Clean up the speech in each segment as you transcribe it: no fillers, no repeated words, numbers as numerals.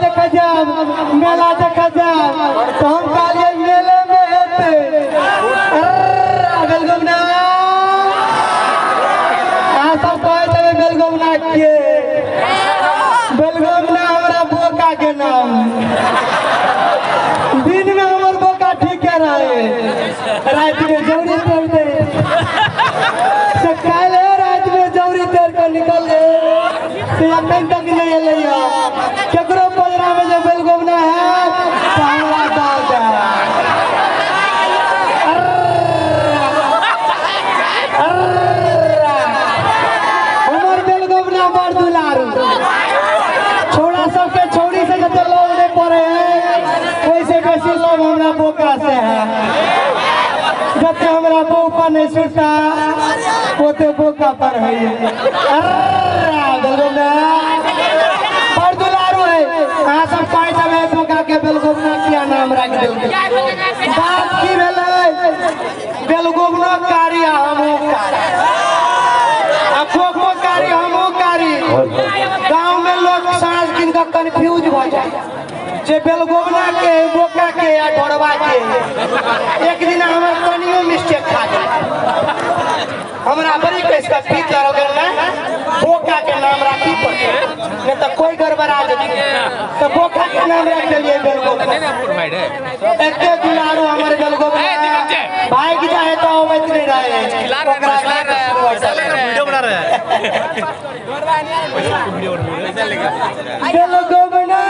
देखा जाब मेला देखा जाब तो हम कालिए मेले में होते बेलगोबना आ सब कहे तबे बेलगोबना के बेलगोबना हमरा बोका के नाम दिन में हमर बोका ठीक रहे रात में जौरी तोड़ दे से काले रात में जौरी तोड़ कर निकल गए से अखन तक नहीं अइया केकरो पजरा में जो बेलगोबना है तो हमरा दाल दे हमर बेलगोबना बड़ दुलारू छोड़ा सबके छोड़ी से जते लोग नहीं पड़े हैं वैसे बेसी लोग हमरा बोका से है जते हमरा बोका नहीं छूटा ओते बोका पर है बेलगोबना बड़ दुलारू है अहाँ सब पाई जाबे बोका के बेलगोबना किया नाम रख देलकै बात की भेलै बेलगोबना कारी हमहु कारी आ बोको कारी हमहु कारी गांव में लोग साँझ दिन का कंफ्यूज हो जाए जे बेलगोबना के बोका के या ढोरवा के एक दिन हमर कनियो मिस्टेक खा गए हमरा बड़ी कैस का पीत लग गेल ना बोका के नाम राखी पड़े नहीं तो कोई गड़बड़ा जेती तो बोका के नाम रख देलिए बेलगोबना एते दुलारू हमर बेलगोबना भाग जाए तो अवैत नहीं रहे वीडियो बना रहे हैं बेलगोबना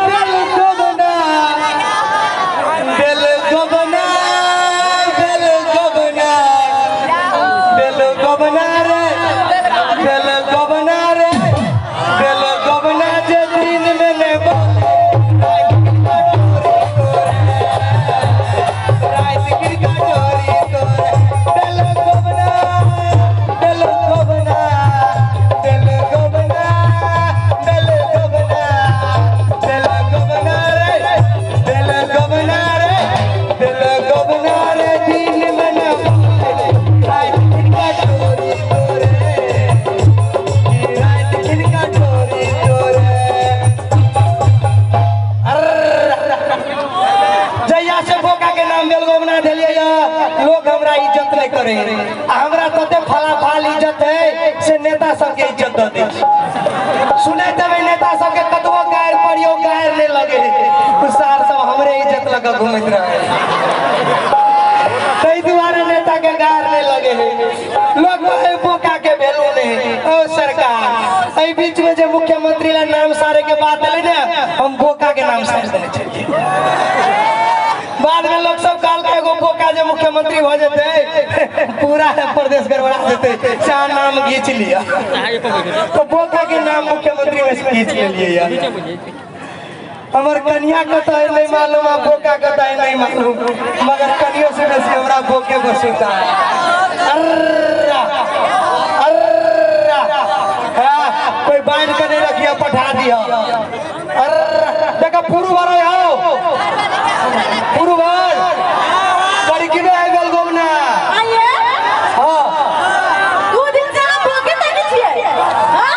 बेलगोबना बेलगोबना बेलगोबना बेलगोबना रे बेलगोबना रे बेलगोबना जे दिन में ने रात गिर का डोरी तोरे बेलगोबना बेलगोबना बेलगोबना बेलगोबना बेलगोबना रे बेलगोबना रे बेलगोबना रे दिन में ने रात गिर का डोरी तोरे रात गिर का डोरी तोरे जैया से बोका के नाम बेलगोबना देलिए लोग हमरा इज्जत नहीं करे हमरा तते फलाफाल इज्जत है से नेता सबके इज्जत दे दै सुने तबे नेता सबके कतबो गायर पड़ियो गायर नहीं लगे सार सब हमरे इज्जत लगा घूमत रहे तई दुआरे नेता के गायर नहीं लगे लोग कहे बोका के वैल्यू नहीं ओ सरकार एई बीच में जे मुख्यमंत्री ला नाम सारे के बात ले ना हम बोका के नाम सार देने चाहिए बाद में लोग सब काल के एगो बोका जे मुख्यमंत्री हो जते पूरा प्रदेश गड़बड़ा देते चार नाम खींच लिया तो बोका के नाम मुख्यमंत्री में से खींच लिए यार हमर कन्या को तो नहीं मालूम है बोका का तो नहीं मालूम मगर कनियों से बेसी हमरा बोके बसुता अर्रा अर्रा हां कोई बांध के नहीं रखिया पठा दिया अर्रा देखा पुरु भरो आओ पुरु भर बड़ी किलो है बेलगोबना आइए हां 2 दिन से आप बोके नहीं छिए हां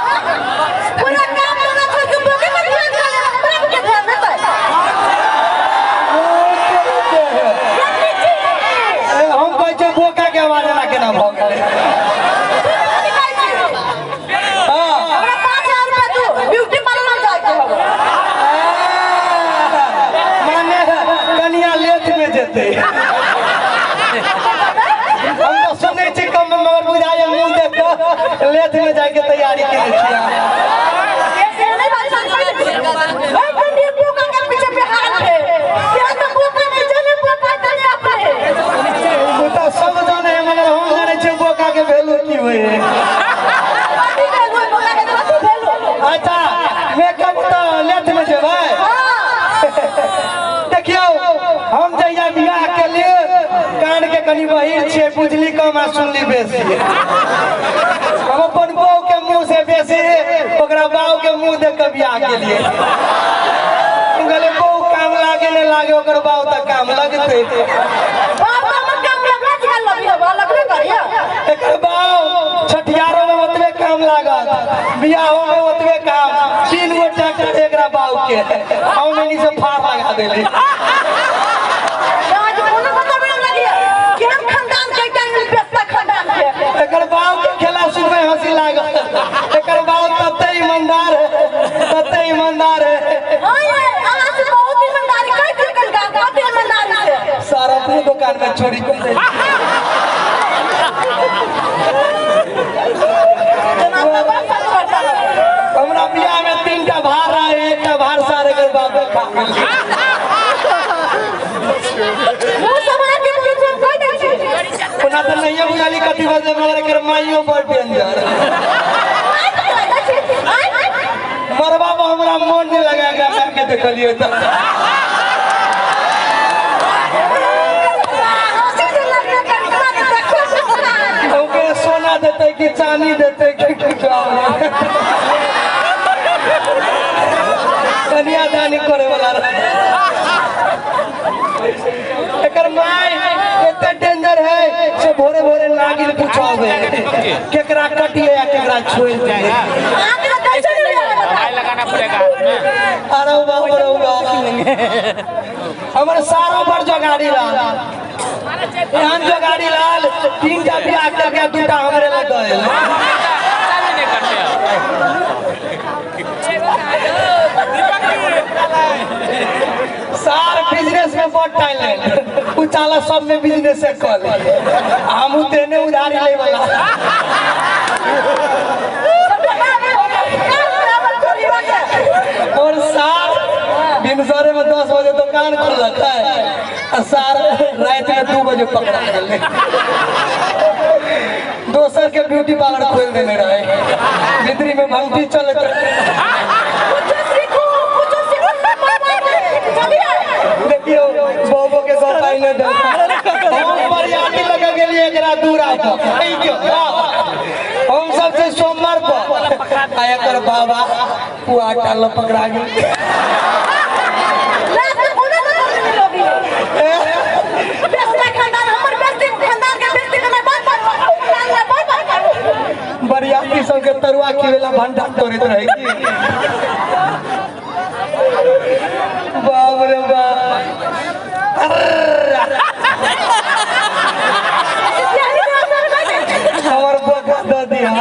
पूरा काम करना छोड़ के बोके मत ध्यान करे हमरा के ध्यान देता हम कहै छै बोका के आवाज ना केना भ गेलै हमरा 5000 रुपया दो ब्यूटी पार्लर जाए के हो माने कनिया लेट में जेते हम तो सुनै छी कम मगर बुझाय मुंह देख के लेट में जाए के तैयारी केने छियै ऐसे नहीं बात समझ भाई बंदी बोका के पीछे पे हाथ है क्या तो बोका नहीं चले बोका चले अपने वो तो सब जाने हैं मगर हम जाने छी बोका के वैल्यू की होय है ठीक है वो बोका के बात भेलो अच्छा मेकअप तो लेट में जेबै देखियो हम जइया बियाह के लिए कान के कनी बहिर छे बुझली कम आ सुनली बेसी हम अपन बहू के मुंह से बेसी ओकरा बाऊ के मुंह देख के बियाह के लिए गले बहू काम लागे न लागे ओकर बाऊ तक काम लगते बाबा मत काम लगा चल लगियो बा लगबे करियो एकर बाऊ छठियारो में ओतबे काम लागत बियाहो में ओतबे काम 3 गो ट्रैक्टर एकरा बाऊ के हम मैंने से फाड़ लगा देले आज कोनो मतलब नहीं लगिया कि हम खानदान के टाइम में बेस्ता खानदान के एकर बाऊ के खेला सुनमे हंसी लागल एकर बाऊ तते ईमानदार है हां ये आज बहुत ईमानदारी कई दिन का बहुत ईमानदारी से सारा अपने दुकान में चोरी कर दे हमरा बियाह में 3टा भार रहे 1टा भार सारे कर बापे खा वो समाज के बीच में कोई नहीं छै उना तो नहीं बुझाली कथी बजे मगर कर माइयो पर डेंजर मरबा में हमरा मन नहीं लगाएगा करके देखलियो त ओके सोना देते कि चांदी देते कि कन्यादानी करे वाला एकर माय एते डेंजर है से भोरे भोरे नागिन पूछावे केकरा कटिए या केकरा छोड़ जाए लगाना पड़ेगा अरे बाबा हमर सारों पर जो गाड़ी लाल एहन जो गाड़ी लाल 3टा बियाह करके 2टा हमरे लग गए सार बिजनेस में बहुत टैलेंट उ चाला सब में बिजनेस से कर ले हम देने उधारी ले वाला और सार दिन सारे में 10 बजे दुकान खोल रखा है और सार रात में 2 बजे पकड़ा गए दोसर के ब्यूटी पार्लर खोल देने रहे बिदरी में भंगटी चल देखियो बाबू के गोपाई ने हम बरियाती लगा गेलिए एकरा दूर आके हम सबसे सोमवार को आया कर बाबा पुआ टाल पकड़ा गेल बरियाती सबके तरुआ खिवेला भंडा तोड़त रहे की बाप रे बाप हमर बोका दे दिया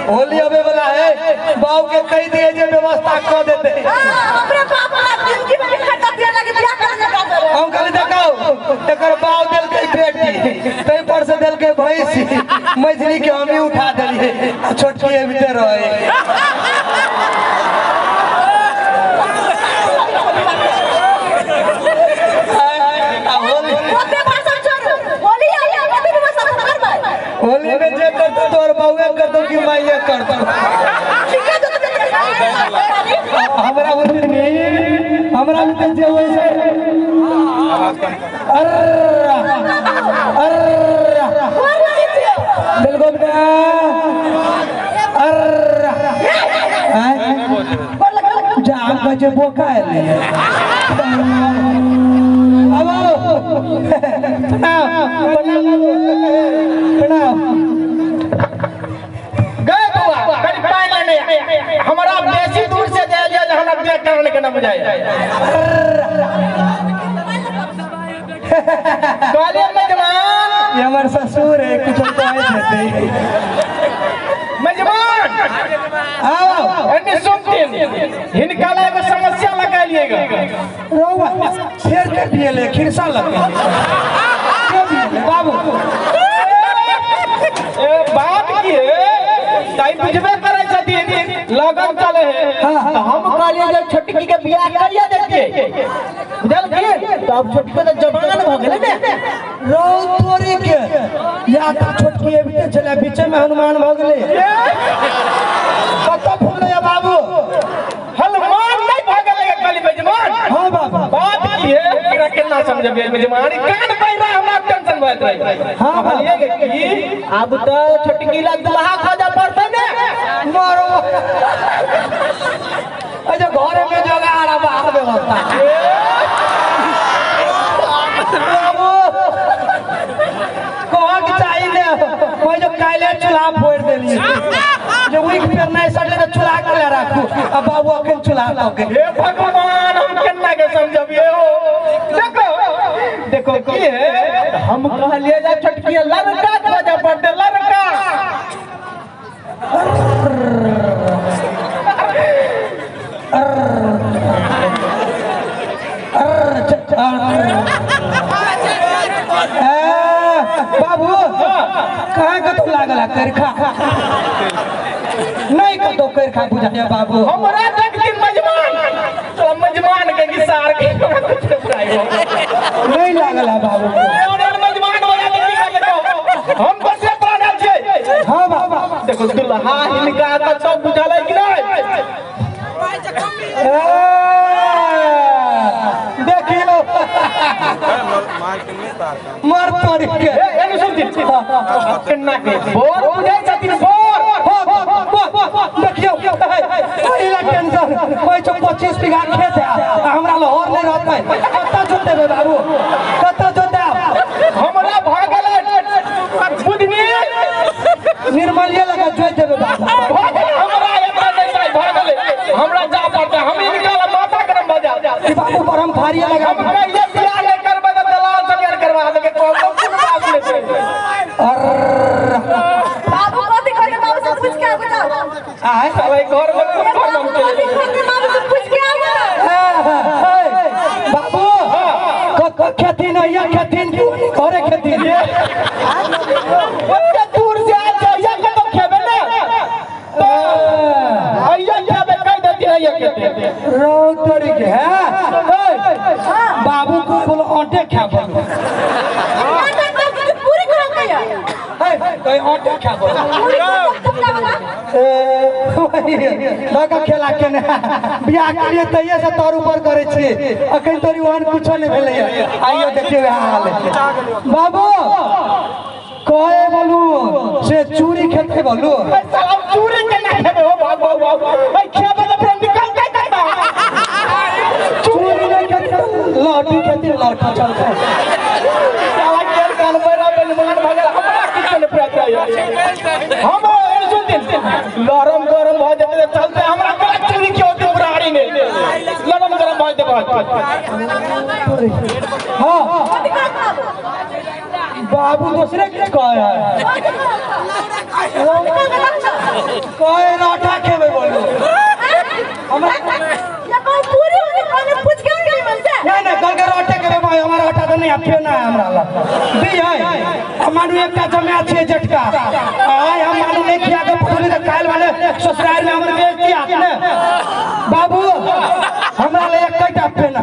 होली अबे वाला है बाऊ के कही दिए जे व्यवस्था कर देते हम कहले देखो एकर बाऊ दिल के बेटी तई पर से दिल के भैंसी मछली के हम ही उठा देलिए छोटकी भीतर रहे होली में जे करतो तोर बाउए करतो कि माइए करतो हमरा उतनी जे होय से बिल्कुल जा बजे बोका है हमारा बेसी दूर से दे दिया हमरा देख करने के ना बुझाए कॉलेज में जवान ये हमारे ससुर है कुछ तो आए थे मेजबान आओ अन्य सुनते इनका एगो समस्या लगा लिएगा रोवा शेर के दिए ले खिरसा लगे बाबू ए बात की है ताई बुझबे करे छथिन लगन चले है तो हम कहलिए जे छोटकी के बियाह करिया देते बुझल की तो अब छोटकी तो जवान भ गेले ने रो तोरी के या तो छोटकी बीते चले बीच में हनुमान भ गेले कत फूले बाबू हनुमान नहीं भ गेले कली मेजबान हां बाबा बात की है एकरा केना समझबे मेजबान कान पैरा हमरा टेंशन होत रही हां कहलिए कि अब तो छोटकी ला दुल्हा खोजा पड़ते ने मारो अच्छा घर में जोगाड़ बाहर व्यवस्था बाबू चूल्हा फोड़ देली जो उइक पे नहीं सटले तो चूल्हा के ले राखू अब बाबू अखन चूल्हा लगे हे भगवान हम केना के समझबिए हो देखो देखो की है हम कहलिए जा छोटकी लड़का बजा पड़ते लड़का बाबू कहाँ का तो लागल है करखा नहीं का तो करखा बुझा दे बाबू हमरा तक दिन मजमान तो मजमान के किसार के नहीं लागल है बाबू और मजमान हो जाते की देखो हम बसे प्राणा छे हाँ बाबा देखो दुल्हा इनका का सब बुझाले कि नहीं देखियो मार पड़ के एनु सुन केना के बोर बुझाई छथिन बोर देखियो पहिला टेंशन कोई जो 25 बीघा खेत है हमरा लाहौर नहीं रहतै कत्ता जोत देबे बाबू कत्ता जोत देब हमरा भागल बुझनी निर्मलिया लगा जोत देबे बाबू हमरा एतना नहीं जाय भागल हमरा जा पड़ता हम इनका माथा गरम बजा कि बाबू पर हम फारिया लगा हम कहिए बियाह नहीं करबे तो दलाल से बियाह करवा देंगे कौन बात लेते बाबू को दिखा दे बाबू से पूछ के आ बताओ आए साले घर में कुछ करना बाबू को दिखा दे बाबू से पूछ के आ बाबू खेती नहीं है खेती घरे खेती ओते दूर से आ जाइए के तो खेबे ना तो आइए खेबे कह देती है ये खेते रोज तरीके है बाबू को बोलो आटे खा बोलो पूरी करो भैया कोई आटे खा बोलो पूरी लगा खेला के ने बियाह करिए तइए से तोर ऊपर करे छी अखन तोरी ओहन कुछो नहीं भेलै आइयो देखियो हाल बाबू कहे बोलू से चूरी खेते बोलू साला चूरी के ना खेबे हो बाबू बाबू भाई खेबे तो फिर निकल के करता चूरी नहीं खेते लाठी खेते लाठी चलते साला केर कान मेरा बेलमान भगल हमरा किछो नहीं प्राप्त हम लरम गरम भ जेते चलते हमरा चूरी के होते बुराड़ी में लरम गरम भ जेते हाँ बाबू दूसरे के कहे कहे राठा खेबे बोलू या कोई पूरी होने कोने पूछ के नहीं मिलते नहीं कल के रोटे के भाई हमारा आटा तो नहीं अफियो ना हमरा ला दी है हमारू एकटा जमे छै जटका आय हम मानू नहीं खिया के पुतली तो काल वाले ससुराल में हमर बेच दिया ने बाबू हमरा ले एकटा अफियो ना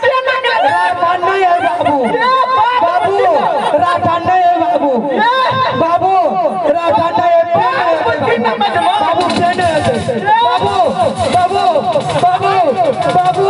नहीं है बाबू बाबू राठा नहीं है बाबू बाबू राठा नहीं है बाबू बाबू बाबू बाबू बाबू